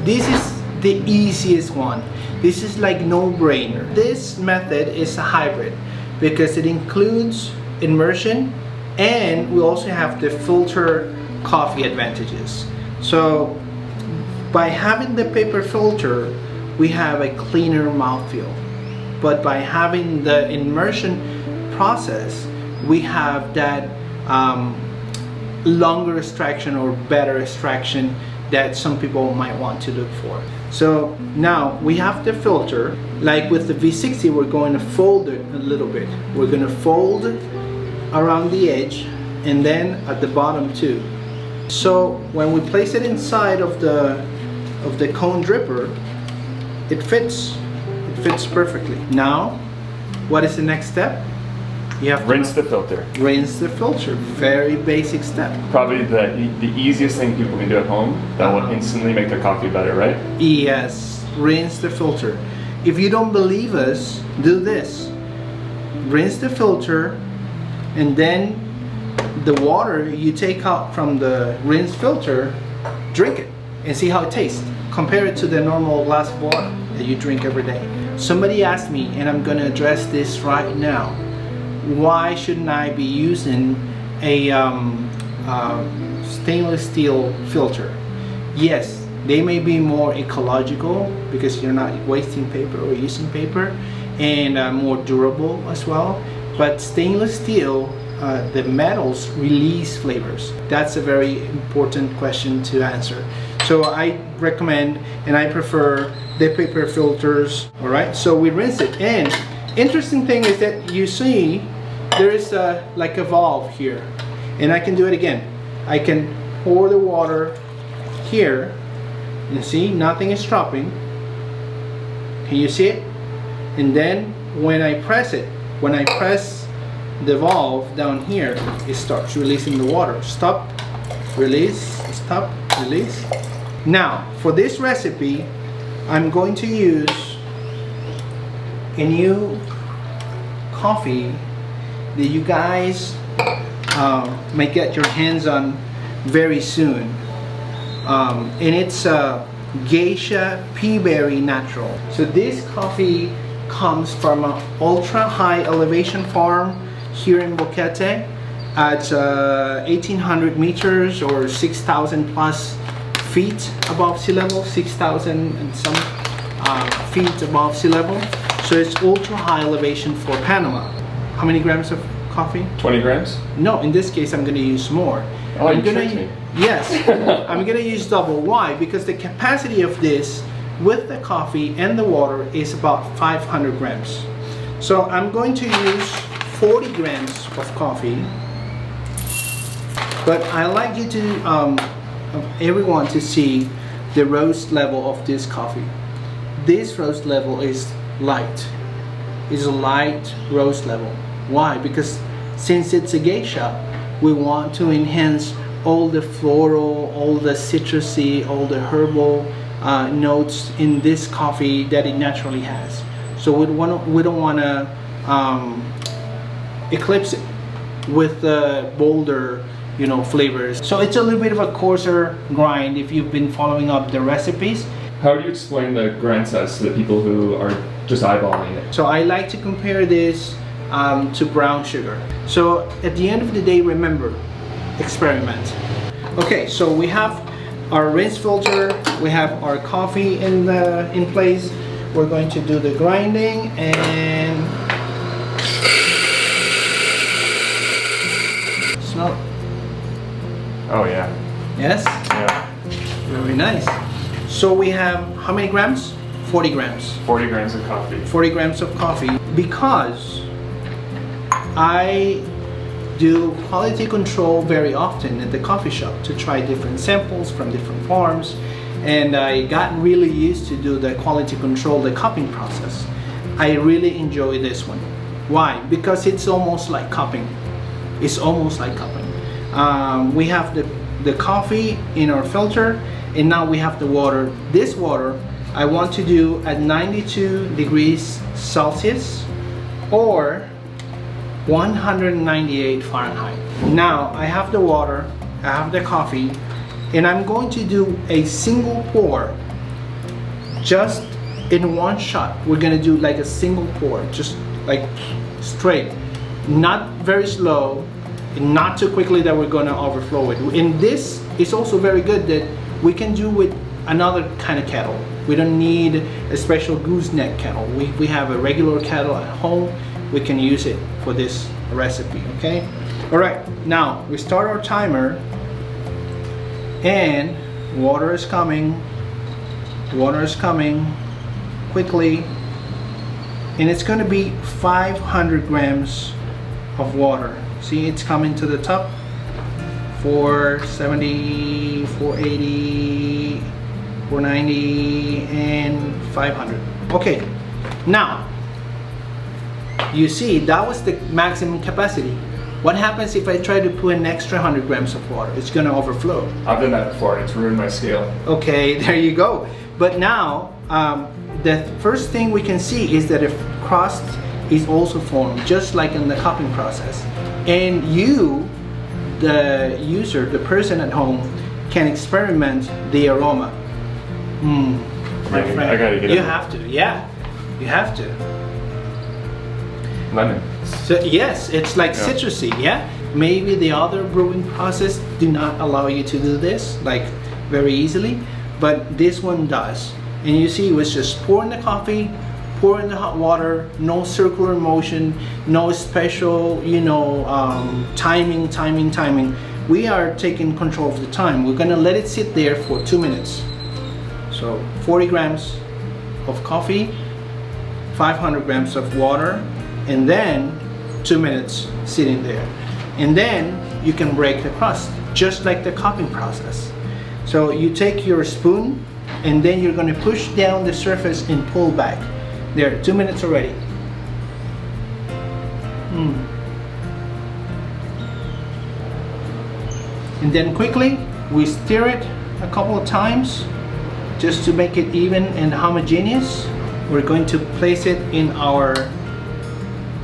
This is the easiest one. This is like no-brainer. This method is a hybrid because it includes immersion and we also have the filter coffee advantages. So by having the paper filter, we have a cleaner mouthfeel. But by having the immersion process, we have that longer extraction or better extraction that some people might want to look for. So now we have the filter. Like with the V60, we're going to fold it a little bit. We're going to fold it around the edge and then at the bottom too. So when we place it inside of the cone dripper, it fits perfectly. Now, what is the next step? You have to rinse the filter. Rinse the filter. Very basic step. Probably the easiest thing people can do at home that will instantly make their coffee better, right? Yes, rinse the filter. If you don't believe us, do this. Rinse the filter and then the water you take out from the rinse filter, drink it and see how it tastes. Compare it to the normal glass of water that you drink every day. Somebody asked me, and I'm going to address this right now, why shouldn't I be using a stainless steel filter? Yes, they may be more ecological because you're not wasting paper or using paper, and more durable as well. But stainless steel, the metals release flavors. That's a very important question to answer. So I recommend and I prefer the paper filters. All right, so we rinse it, and interesting thing is that you see there is like a valve here, and I can do it again. I can pour the water here and see nothing is dropping. Can you see it? And then when I press the valve down here, it starts releasing the water. Stop, release, stop, release. Now for this recipe, I'm going to use a new coffee that you guys may get your hands on very soon, and it's Geisha Peaberry Natural. So this coffee comes from an ultra high elevation farm here in Boquete at 1800 meters or 6,000 plus feet above sea level, 6,000 and some feet above sea level. So it's ultra high elevation for Panama. How many grams of coffee? 20 grams? No, in this case I'm going to use more. Oh, you tricked me. Yes, I'm going to use double. Why? Because the capacity of this with the coffee and the water is about 500 grams. So I'm going to use 40 grams of coffee, but I like you to everyone to see the roast level of this coffee. This roast level is light. It's a light roast level. Why? Because since it's a geisha, we want to enhance all the floral, all the citrusy, all the herbal notes in this coffee that it naturally has. So we don't want to eclipse it with the bolder, flavors. So it's a little bit of a coarser grind if you've been following up the recipes. How do you explain the grind size to the people who are just eyeballing it? So I like to compare this to brown sugar. So at the end of the day, remember, experiment. Okay, so we have our rinse filter, we have our coffee in place. We're going to do the grinding and smell. Oh yeah. Yes? Yeah. Very nice. So we have how many grams? 40 grams. 40 grams of coffee. 40 grams of coffee, because I do quality control very often at the coffee shop to try different samples from different farms, and I got really used to do the quality control, the cupping process. I really enjoy this one. Why? Because it's almost like cupping. It's almost like cupping. We have the coffee in our filter, and now we have the water. This water I want to do at 92 degrees Celsius or 198 Fahrenheit. Now I have the water, I have the coffee, and I'm going to do a single pour just in one shot. We're gonna do like a single pour, just like straight, not very slow, not too quickly that we're gonna overflow it. And this is also very good that we can do with another kind of kettle. We don't need a special gooseneck kettle. We have a regular kettle at home. We can use it for this recipe, okay? All right, now we start our timer and water is coming quickly, and it's going to be 500 grams of water. See, it's coming to the top. 470, 480, 490, and 500. Okay, now you see that was the maximum capacity. What happens if I try to put an extra 100 grams of water? It's going to overflow. I've done that before and it's ruined my scale. Okay, there you go. But now the first thing we can see is that a crust is also formed, just like in the cupping process. And you, the user, the person at home, can experiment the aroma. My friend, I gotta get it. You have to, yeah, you have to. Lemon. So yes, it's like citrusy, yeah? Maybe the other brewing process do not allow you to do this, like very easily, but this one does. And you see, it was just pour in the coffee, pour in the hot water, no circular motion, no special, you know, timing. We are taking control of the time. We're gonna let it sit there for 2 minutes. So 40 grams of coffee, 500 grams of water, and then 2 minutes sitting there. And then you can break the crust, just like the cupping process. So you take your spoon, and then you're going to push down the surface and pull back. There, 2 minutes already. And then quickly, we stir it a couple of times, just to make it even and homogeneous. We're going to place it in our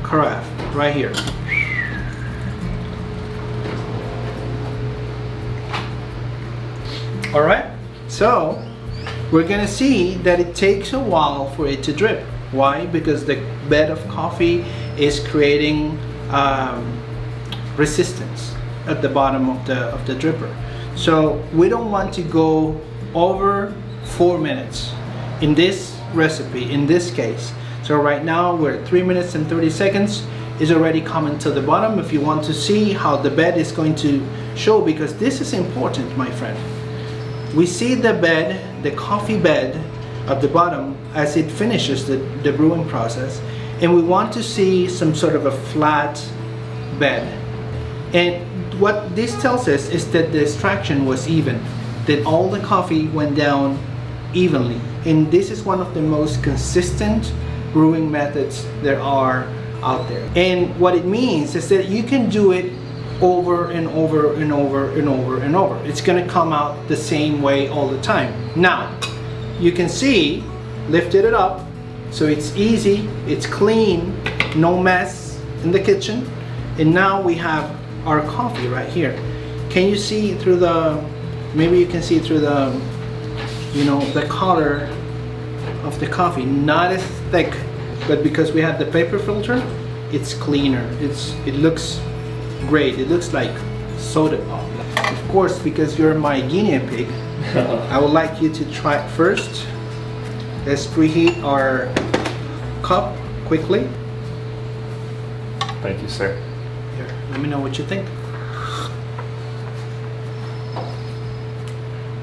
carafe, right here. All right, so we're gonna see that it takes a while for it to drip. Why? Because the bed of coffee is creating resistance at the bottom of the dripper. So we don't want to go over 4 minutes in this recipe, in this case. So right now we're at 3 minutes and 30 seconds. Is already coming to the bottom. If you want to see how the bed is going to show, because this is important, my friend. We see the bed, the coffee bed at the bottom as it finishes the brewing process, and we want to see some sort of a flat bed. And what this tells us is that the extraction was even, that all the coffee went down evenly. And this is one of the most consistent brewing methods there are out there. And what it means is that you can do it over and over and over and over and over. It's gonna come out the same way all the time. Now, you can see, lifted it up, so it's easy, it's clean, no mess in the kitchen. And now we have our coffee right here. Can you see through the, maybe you can see through the, you know, the color of the coffee, not as thick, but because we have the paper filter, it's cleaner. It looks great. It looks like soda pop. Of course, because you're my guinea pig, I would like you to try it first. Let's preheat our cup quickly. Thank you, sir. Here, let me know what you think.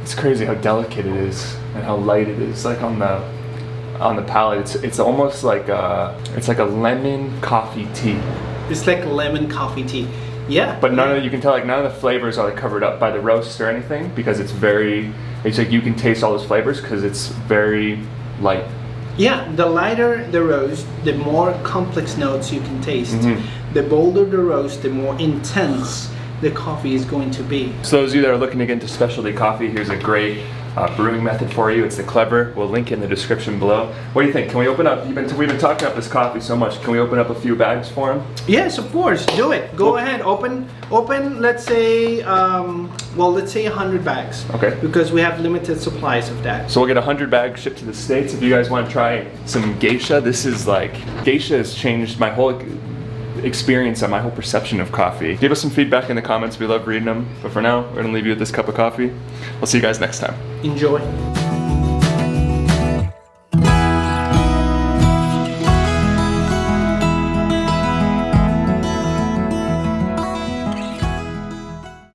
It's crazy how delicate it is and how light it is. Like on the palate, it's almost like it's like a lemon coffee tea. It's like lemon coffee tea. Yeah. But none of you can tell, like, none of the flavors are like covered up by the roast or anything, because it's like you can taste all those flavors because it's very light. Yeah, the lighter the roast, the more complex notes you can taste. The bolder the roast, the more intense the coffee is going to be. So those of you that are looking to get into specialty coffee, here's a great brewing method for you. It's the Clever. We'll link it in the description below. What do you think? Can we open up? We've been talking about this coffee so much. Can we open up a few bags for him? Yes, of course. Do it. Go ahead. Open. Let's say, well, let's say 100 bags. Okay. Because we have limited supplies of that. So we'll get 100 bags shipped to the States. If you guys want to try some geisha, this is like, geisha has changed my whole experience and my whole perception of coffee. Give us some feedback in the comments. We love reading them. But for now, we're gonna leave you with this cup of coffee. We'll see you guys next time. Enjoy.